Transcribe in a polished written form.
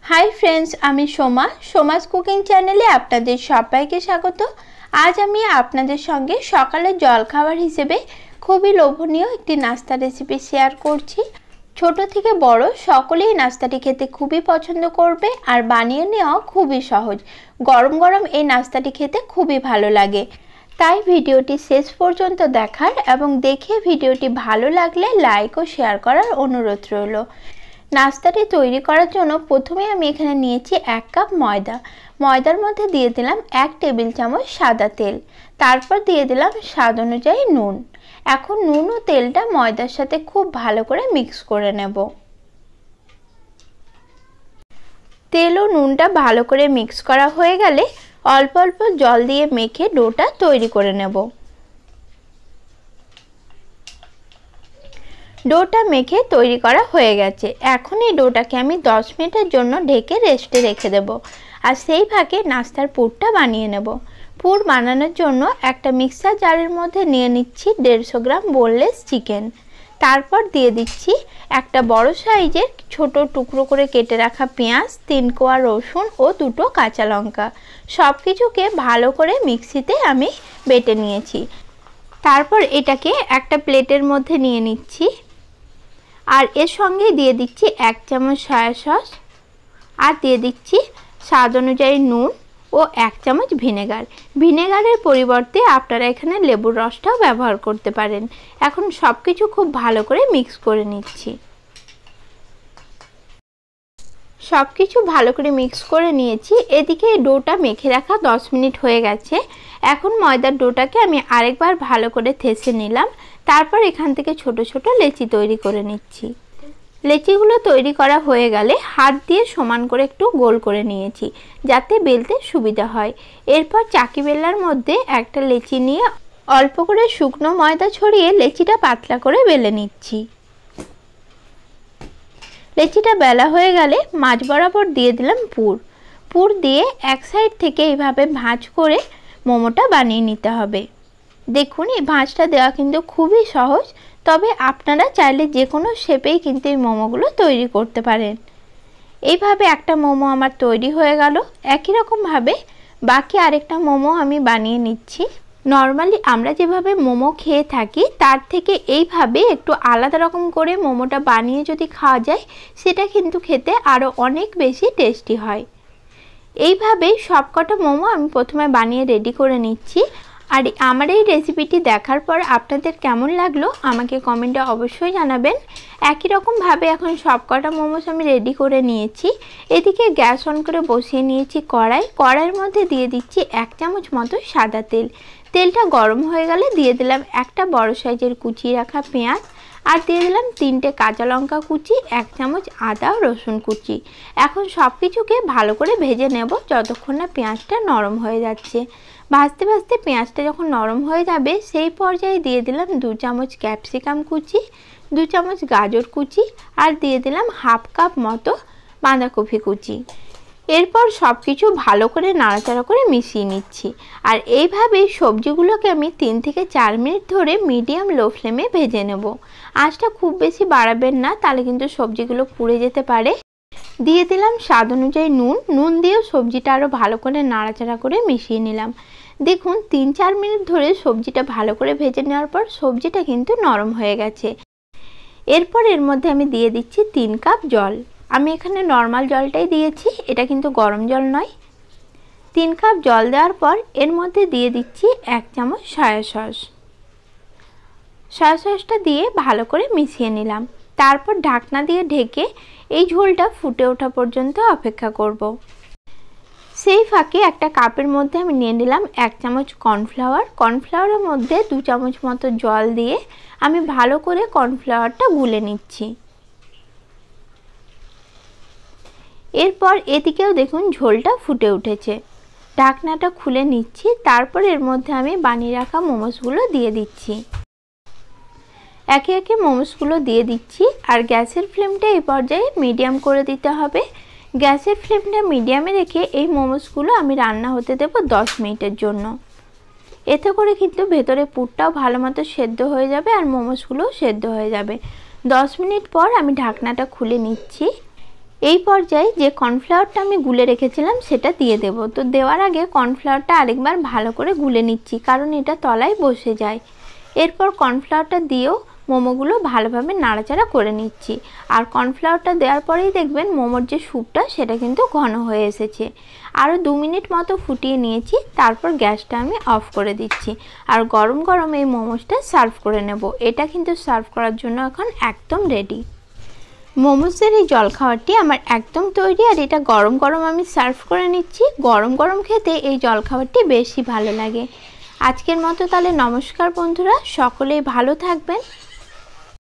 Hi friends आमी Soma सोमास cooking चैनेले आपनादेर सबाइके स्वागत। आज आमी आपनादेर संगे सकाले जलखाबार हिसेबे खूबई लोभनीय एकटी नास्ता रेसिपि शेयर करछि। छोटो थेके बड़ो सकलेई नास्ताटी खेते खूबई पछंद करबे और बानिये नेওয়া खूबई सहज। गरम गरम এই नास्ताटी खेते खूबई भालो लागे। ताई भिडियोटी शेष पर्यन्त देखार एबं देखे भिडियोटी भालो लागले लाइक और शेयर करार अनुरोध रइलो। नास्ताटी तैरी करार जोन्नो प्रथमे आमी एखाने नियेछि 1 कप मयदा। मयदार मध्य दिए दिलाम 1 टेबिल चामच सादा तेल, तारपर दिए दिलाम स्वाद अनुयायी नुन। एखन नुन और तेलटा मयदार साथे खूब भालो करे मिक्स करे नेब। तेल और नुनटा भालो करे मिक्स करा हये गेले अल्प अल्प जल दिए मेखे डोटा तैरी करे नेब। डोटा मेखे तैरी करा हये गेछे। एखन एई डोटाके आमी 10 मिनिटेर जोन्नो ढेके रेस्टे रेखे देब और सेई फाঁকে नास्तार पुरटा बानिये नेब। पुर बानानोर जोन्नो एकटा मिक्सार जारेर मধ্যে निये निচ্छि 150 ग्राम बोनलेस चिकेन। तारपर दिये दिচ্ছি একটা বড় সাইজের ছোট টুকরো করে কেটে রাখা পেঁয়াজ, 3 কোয়া রসুন ও দুটো কাঁচা লঙ্কা। সবকিছুকে ভালো করে মিক্সিতে আমি বেটে নিয়েছি। তারপর এটাকে একটা প্লেটের মধ্যে নিয়ে নিচ্ছি আর এর সঙ্গে দিয়ে দিচ্ছি 1 চামচ সয়া সস আর দিয়ে দিচ্ছি স্বাদ অনুযায়ী নুন ও 1 চামচ ভিনেগার। ভিনেগারের পরিবর্তে আপনারা এখানে লেবুর রসটাও ব্যবহার করতে পারেন। এখন সবকিছু খুব ভালো করে মিক্স করে নিচ্ছি। সবকিছু ভালো করে মিক্স করে নিয়েছি। এদিকে ডোটা মেখে রাখা 10 মিনিট হয়ে গেছে। এখন ময়দার ডোটাকে আমি আরেকবার ভালো করে থেসে নিলাম। তারপর এখান থেকে ছোট ছোট লেচি তৈরি করে নিচ্ছি। লেচিগুলো তৈরি করা হয়ে গেলে হাত দিয়ে সমান করে একটু গোল করে নিয়েছি যাতে বেলতে সুবিধা হয়। এরপর চাকি বেলার মধ্যে একটা লেচি নিয়ে অল্প করে শুকনো ময়দা ছড়িয়ে লেচিটা পাতলা করে বেলে নিচ্ছি। লেচিটা বেলা হয়ে গেলে মাঝ বরাবর দিয়ে দিলাম পুর। পুর দিয়ে এক সাইড থেকে এইভাবে ভাঁজ করে মোমোটা বানিয়ে নিতে হবে। দেখুন এই ভাঁজটা দেওয়া কিন্তু খুবই সহজ, তবে আপনারা চাইলে যে কোনো শেপেই কিন্তু এই মোমোগুলো তৈরি করতে পারেন। এইভাবে একটা মোমো আমার তৈরি হয়ে গেল। একই রকমভাবে বাকি আরেকটা মোমো আমি বানিয়ে নিচ্ছি। নর্মালি আমরা যেভাবে মোমো খেয়ে থাকি তার থেকে এইভাবে একটু আলাদা রকম করে মোমোটা বানিয়ে যদি খাওয়া যায় সেটা কিন্তু খেতে আরও অনেক বেশি টেস্টি হয়। এইভাবেই সবকটা মোমো আমি প্রথমে বানিয়ে রেডি করে নিচ্ছি। আর আমার এই রেসিপিটি দেখার পর আপনাদের কেমন লাগলো আমাকে কমেন্টে অবশ্যই জানাবেন। একই রকমভাবে এখন সবকটা মোমোস আমি রেডি করে নিয়েছি। এদিকে গ্যাস অন করে বসিয়ে নিয়েছি কড়াই। কড়াইয়ের মধ্যে দিয়ে দিচ্ছি 1 চামচ মতো সাদা তেল। তেলটা গরম হয়ে গেলে দিয়ে দিলাম একটা বড় সাইজের কুচিয়ে রাখা পেঁয়াজ আর দিয়ে দিলাম 3টে কাঁচা লঙ্কা কুচি, 1 চামচ আদা ও রসুন কুচি। এখন সব কিছুকে ভালো করে ভেজে নেব যতক্ষণ না পেঁয়াজটা নরম হয়ে যাচ্ছে। ভাজতে ভাজতে পেঁয়াজটা যখন নরম হয়ে যাবে সেই পর্যায়ে দিয়ে দিলাম 2 চামচ ক্যাপসিকাম কুচি, 2 চামচ গাজর কুচি আর দিয়ে দিলাম হাফ কাপ মতো বাঁধাকপি কুচি। এরপর সব কিছু ভালো করে নাড়াচাড়া করে মিশিয়ে নিচ্ছি। আর এইভাবেই সবজিগুলোকে আমি 3 থেকে 4 মিনিট ধরে মিডিয়াম লো ফ্লেমে ভেজে নেব। আঁচটা খুব বেশি বাড়াবেন না, তাহলে কিন্তু সবজিগুলো পুড়ে যেতে পারে। দিয়ে দিলাম স্বাদ অনুযায়ী নুন। নুন দিয়েও সবজিটা আরও ভালো করে নাড়াচাড়া করে মিশিয়ে নিলাম। দেখুন 3-4 মিনিট ধরে সবজিটা ভালো করে ভেজে নেওয়ার পর সবজিটা কিন্তু নরম হয়ে গেছে। এরপর এর মধ্যে আমি দিয়ে দিচ্ছি 3 কাপ জল। আমি এখানে নর্মাল জলটাই দিয়েছি, এটা কিন্তু গরম জল নয়। 3 কাপ জল দেওয়ার পর এর মধ্যে দিয়ে দিচ্ছি 1 চামচ সয়া সস। সয়া সসটা দিয়ে ভালো করে মিশিয়ে নিলাম। তারপর ঢাকনা দিয়ে ঢেকে এই ঝোলটা ফুটে ওঠা পর্যন্ত অপেক্ষা করব। সেই ফাঁকে একটা কাপের মধ্যে আমি নিয়ে নিলাম 1 চামচ কর্নফ্লাওয়ার। কর্নফ্লাওয়ারের মধ্যে 2 চামচ মতো জল দিয়ে আমি ভালো করে কর্নফ্লাওয়ারটা গুলে নিচ্ছি। এরপর এদিকেও দেখুন ঝোলটা ফুটে উঠেছে। ঢাকনাটা খুলে নিচ্ছি। তারপর এর মধ্যে আমি বানিয়ে রাখা মোমোসগুলো দিয়ে দিচ্ছি। একে একে মোমোসগুলো দিয়ে দিচ্ছি আর গ্যাসের ফ্লেমটা এই পর্যায়ে মিডিয়াম করে দিতে হবে। গ্যাসের ফ্লেমটা মিডিয়ামে রেখে এই মোমোসগুলো আমি রান্না হতে দেব 10 মিনিটের জন্য। এতে করে কিন্তু ভেতরে পুরটাও ভালো মতো সেদ্ধ হয়ে যাবে আর মোমোসগুলোও সেদ্ধ হয়ে যাবে। 10 মিনিট পর আমি ঢাকনাটা খুলে নিচ্ছি। এই পর্যায়ে যে কর্নফ্লাওয়ারটা আমি গুলে রেখেছিলাম সেটা দিয়ে দেব। তো দেওয়ার আগে কর্নফ্লাওয়ারটা আরেকবার ভালো করে গুলে নিচ্ছি, কারণ এটা তলায় বসে যায়। এরপর কর্নফ্লাওয়ারটা দিয়েও মোমোগুলো ভালোভাবে নাড়াচাড়া করে নিচ্ছি। আর কর্নফ্লাওয়ারটা দেওয়ার পরেই দেখবেন মোমোর যে স্যুপটা সেটা কিন্তু ঘন হয়ে এসেছে। আরও 2 মিনিট মতো ফুটিয়ে নিয়েছি, তারপর গ্যাসটা আমি অফ করে দিচ্ছি। আর গরম গরম এই মোমোসটা সার্ভ করে নেব। এটা কিন্তু সার্ভ করার জন্য এখন একদম রেডি। মোমোসের এই জলখাবারটি আমার একদম তৈরি, আর এটা গরম গরম আমি সার্ভ করে নিচ্ছি। গরম গরম খেতে এই জলখাবারটি বেশি ভালো লাগে। আজকের মতো তাহলে নমস্কার বন্ধুরা, সকলেই ভালো থাকবেন।